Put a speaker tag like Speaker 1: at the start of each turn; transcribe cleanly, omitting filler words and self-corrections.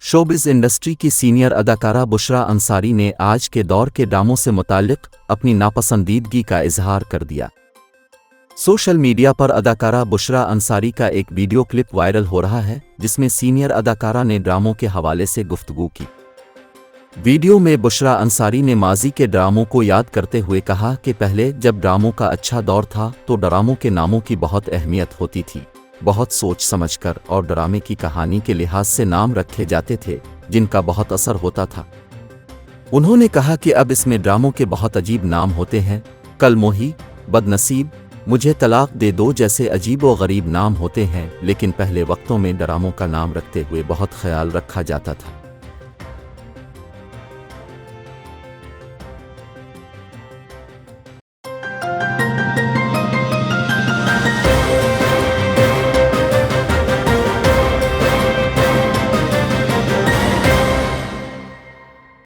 Speaker 1: Showbiz industry की senior अदाकारा बुशरा अंसारी ने आज के दौर के ड्रामों से मुताल्लिक अपनी नापसंदीदगी का इजहार कर दिया। सोशल मीडिया पर अदाकारा बुशरा अंसारी का एक वीडियो क्लिप वायरल हो रहा है, जिसमें सीनियर अदाकारा ने ड्रामों के हवाले से गुफ्तगू की। वीडियो में बुशरा अंसारी ने माजी के ड्रामों को याद करते हुए कहा कि पहले जब ड्रामों का अच्छा दौर था तो ड्रामों के नामों की बहुत अहमियत होती थी। बहुत सोच समझकर और ड्रामे की कहानी के लिहाज से नाम रखे जाते थे, जिनका बहुत असर होता था। उन्होंने कहा कि अब इसमें ड्रामों के बहुत अजीब नाम होते हैं। कल मोही, बदनसीब, मुझे तलाक दे दो जैसे अजीब व गरीब नाम होते हैं, लेकिन पहले वक्तों में ड्रामों का नाम रखते हुए बहुत ख्याल रखा जाता था।